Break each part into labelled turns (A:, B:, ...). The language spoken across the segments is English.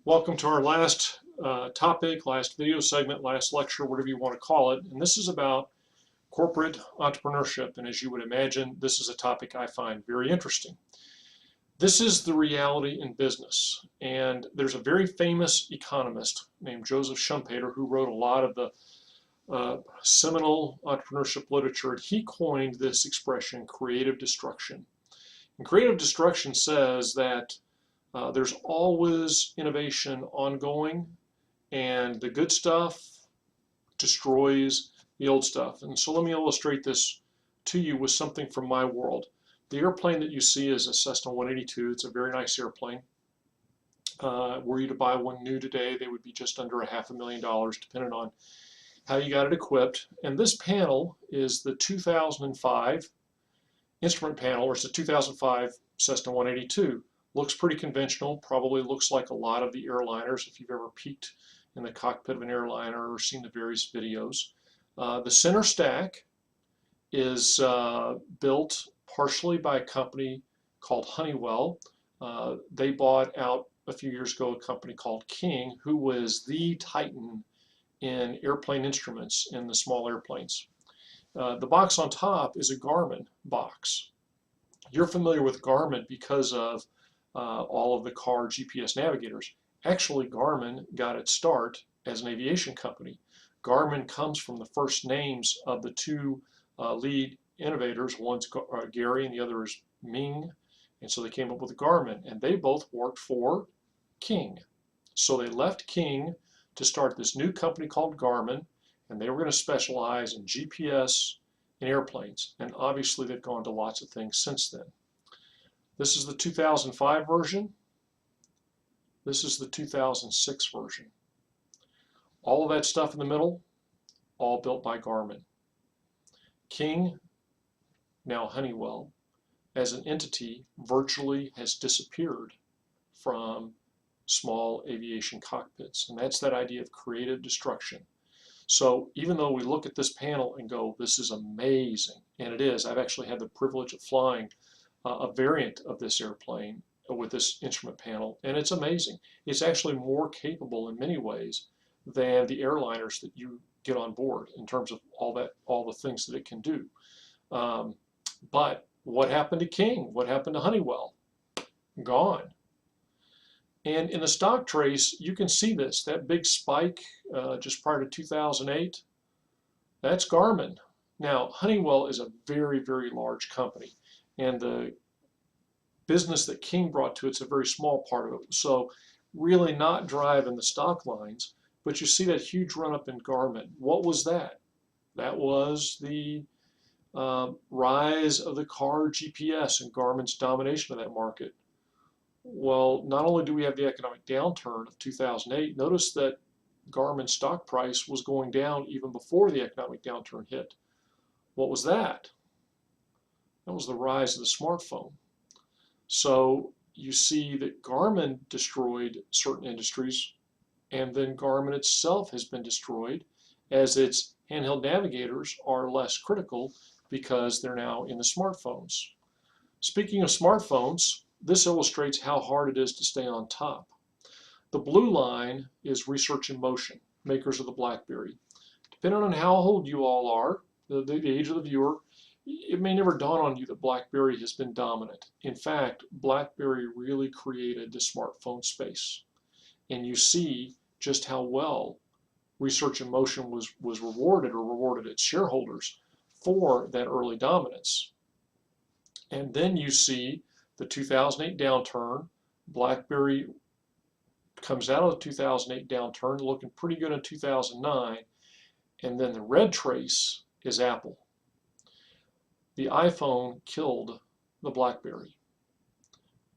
A: Welcome to our last topic, last video segment, last lecture, whatever you want to call it. And this is about corporate entrepreneurship. And as you would imagine, this is a topic I find very interesting. This is the reality in business. And there's a very famous economist named Joseph Schumpeter who wrote a lot of the seminal entrepreneurship literature. He coined this expression, creative destruction. And creative destruction says that there's always innovation ongoing, and the good stuff destroys the old stuff. And so let me illustrate this to you with something from my world. The airplane that you see is a Cessna 182. It's a very nice airplane. Were you to buy one new today, they would be just under $500,000, depending on how you got it equipped. And this panel is the 2005 instrument panel, or it's the 2005 Cessna 182. Looks pretty conventional, probably looks like a lot of the airliners if you've ever peeked in the cockpit of an airliner or seen the various videos. The center stack is built partially by a company called Honeywell. They bought out a few years ago a company called King, who was the titan in airplane instruments in the small airplanes. The box on top is a Garmin box. You're familiar with Garmin because of all of the car GPS navigators. Actually, Garmin got its start as an aviation company. Garmin comes from the first names of the two lead innovators. One's Gary and the other is Ming. And so they came up with the Garmin, and they both worked for King. So they left King to start this new company called Garmin, and they were going to specialize in GPS in airplanes. And obviously they've gone to lots of things since then. This is the 2005 version. This is the 2006 version. All of that stuff in the middle, all built by Garmin. King, now Honeywell, as an entity, virtually has disappeared from small aviation cockpits. And that's that idea of creative destruction. So even though we look at this panel and go, this is amazing, and it is, I've actually had the privilege of flying a variant of this airplane with this instrument panel, and it's amazing. It's actually more capable in many ways than the airliners that you get on board in terms of all the things that it can do. But what happened to King? What happened to Honeywell? Gone. And in the stock trace, you can see this, that big spike just prior to 2008, that's Garmin. Now, Honeywell is a very, very large company, and the business that King brought to it's a very small part of it. So really not driving the stock lines, but you see that huge run up in Garmin. What was that? That was the rise of the car GPS and Garmin's domination of that market. Well, not only do we have the economic downturn of 2008, notice that Garmin's stock price was going down even before the economic downturn hit. What was that? That was the rise of the smartphone. So you see that Garmin destroyed certain industries, and then Garmin itself has been destroyed as its handheld navigators are less critical because they're now in the smartphones. Speaking of smartphones, this illustrates how hard it is to stay on top. The blue line is Research in Motion, makers of the BlackBerry. Depending on how old you all are, the age of the viewer, it may never dawn on you that BlackBerry has been dominant. In fact, BlackBerry really created the smartphone space. And you see just how well Research in Motion was rewarded, or rewarded its shareholders for that early dominance. And then you see the 2008 downturn. BlackBerry comes out of the 2008 downturn looking pretty good in 2009. And then the red trace is Apple. The iPhone killed the BlackBerry,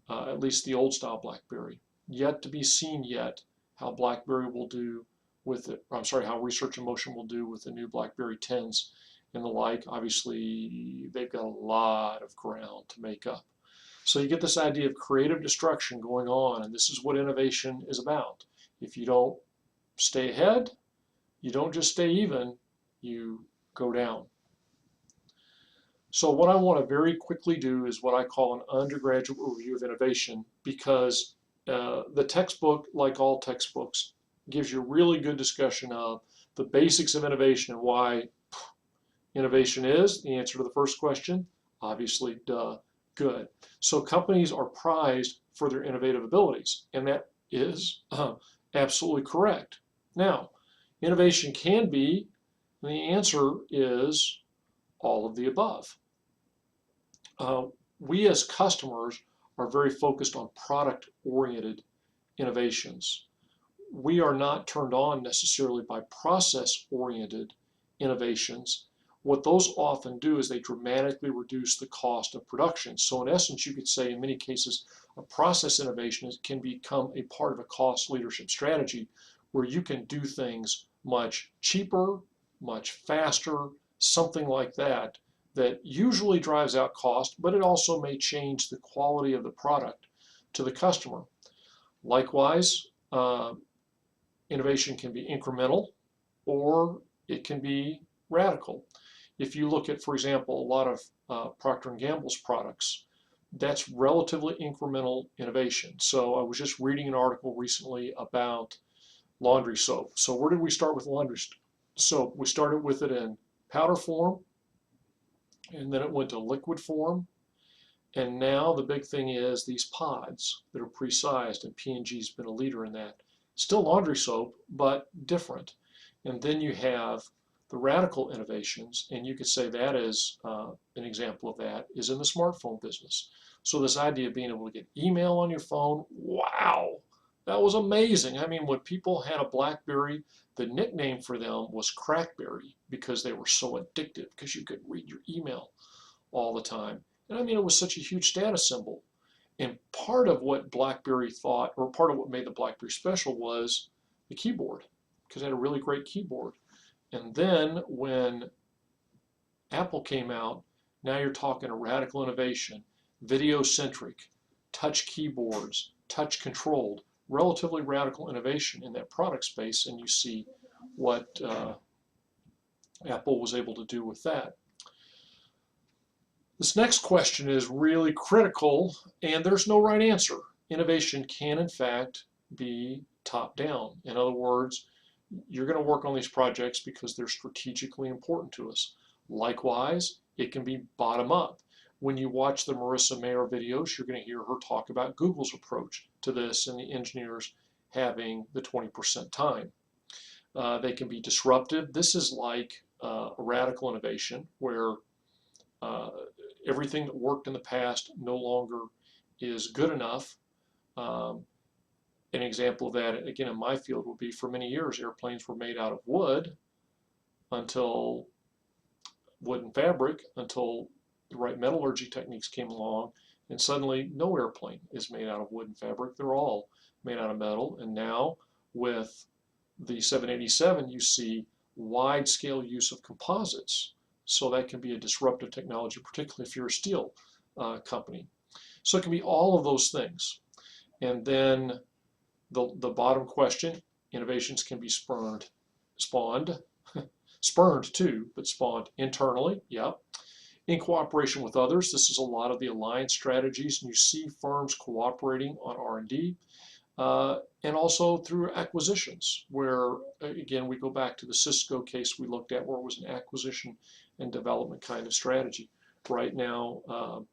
A: at least the old style BlackBerry. Yet to be seen yet how BlackBerry will do with it. I'm sorry, how Research in Motion will do with the new BlackBerry 10s and the like. Obviously, they've got a lot of ground to make up. So you get this idea of creative destruction going on, and this is what innovation is about. If you don't stay ahead, you don't just stay even, you go down. So what I want to very quickly do is what I call an undergraduate review of innovation, because The textbook, like all textbooks, gives you a really good discussion of the basics of innovation and why innovation is. The answer to the first question, obviously, duh, good. So companies are prized for their innovative abilities, and that is absolutely correct. Now, innovation can be, and the answer is all of the above. We as customers are very focused on product-oriented innovations. We are not turned on necessarily by process-oriented innovations. What those often do is they dramatically reduce the cost of production. So in essence, you could say in many cases, a process innovation can become a part of a cost leadership strategy where you can do things much cheaper, much faster, something like that, that usually drives out cost, but it also may change the quality of the product to the customer. Likewise, innovation can be incremental or it can be radical. If you look at, for example, a lot of Procter & Gamble's products, that's relatively incremental innovation. So I was just reading an article recently about laundry soap. So where did we start with laundry soap? We started with it in powder form, and then it went to liquid form. And now the big thing is these pods that are pre-sized, and P&G's been a leader in that. Still laundry soap, but different. And then you have the radical innovations, and you could say that is an example of that is in the smartphone business. So this idea of being able to get email on your phone, wow, that was amazing. I mean, when people had a BlackBerry, the nickname for them was Crackberry because they were so addictive because you could read your email all the time. And I mean, it was such a huge status symbol. And part of what BlackBerry thought, or part of what made the BlackBerry special was the keyboard, because it had a really great keyboard. And then when Apple came out, now you're talking a radical innovation, video-centric, touch keyboards, touch controlled, relatively radical innovation in that product space, and you see what Apple was able to do with that. This next question is really critical, and there's no right answer. Innovation can, in fact, be top-down. In other words, you're going to work on these projects because they're strategically important to us. Likewise, it can be bottom-up. When you watch the Marissa Mayer videos, you're going to hear her talk about Google's approach to this and the engineers having the 20% time. They can be disruptive. This is like a radical innovation where everything that worked in the past no longer is good enough. An example of that, again, in my field would be for many years, airplanes were made out of wood until wood and fabric, until the right metallurgy techniques came along, and suddenly no airplane is made out of wood and fabric. They're all made out of metal. And now with the 787, you see wide-scale use of composites. So that can be a disruptive technology, particularly if you're a steel company. So it can be all of those things. And then the bottom question, innovations can be spawned too, but spawned internally, yep. In cooperation with others, this is a lot of the alliance strategies, and you see firms cooperating on R&D, and also through acquisitions, where, again, we go back to the Cisco case we looked at, where it was an acquisition and development kind of strategy. Right now,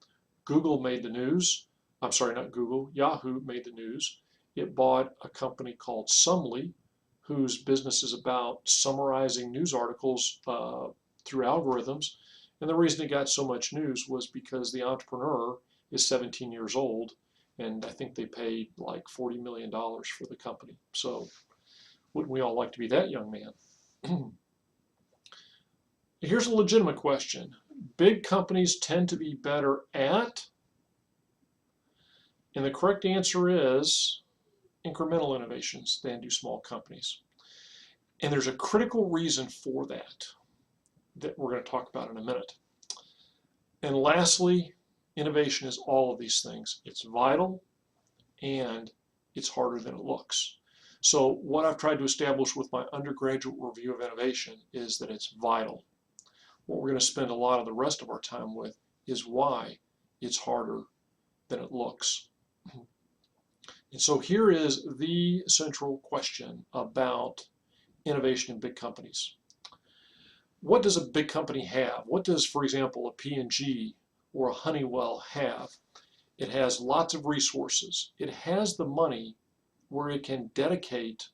A: Google made the news. I'm sorry, not Google, Yahoo made the news. It bought a company called Sumly, whose business is about summarizing news articles through algorithms. And the reason it got so much news was because the entrepreneur is 17 years old, and I think they paid like $40 million for the company. So wouldn't we all like to be that young man? Here's a legitimate question. Big companies tend to be better at, and the correct answer is incremental innovations than do small companies. And there's a critical reason for that we're going to talk about in a minute. And lastly, innovation is all of these things. It's vital and it's harder than it looks. So what I've tried to establish with my undergraduate review of innovation is that it's vital. What we're going to spend a lot of the rest of our time with is why it's harder than it looks. And so here is the central question about innovation in big companies. What does a big company have? What does, for example, a P&G or a Honeywell have? It has lots of resources. It has the money where it can dedicate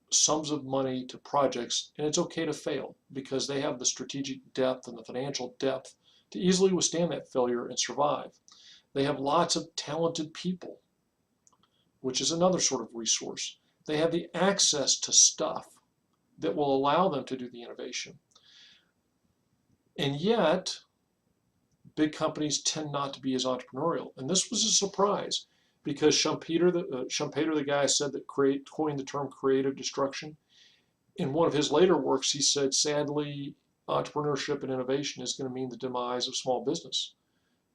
A: sums of money to projects, and it's okay to fail because they have the strategic depth and the financial depth to easily withstand that failure and survive. They have lots of talented people, which is another sort of resource. They have the access to stuff that will allow them to do the innovation. And yet, big companies tend not to be as entrepreneurial. And this was a surprise because Schumpeter, the guy said that coined the term creative destruction. In one of his later works, he said, sadly, entrepreneurship and innovation is going to mean the demise of small business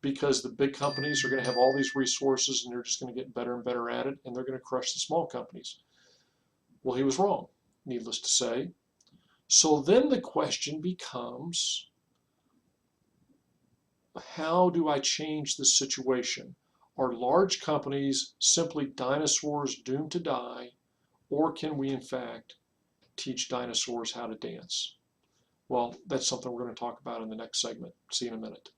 A: because the big companies are going to have all these resources and they're just going to get better and better at it, and they're going to crush the small companies. Well, he was wrong, needless to say. So then the question becomes, how do I change this situation? Are large companies simply dinosaurs doomed to die, or can we in fact teach dinosaurs how to dance? Well, that's something we're going to talk about in the next segment. See you in a minute.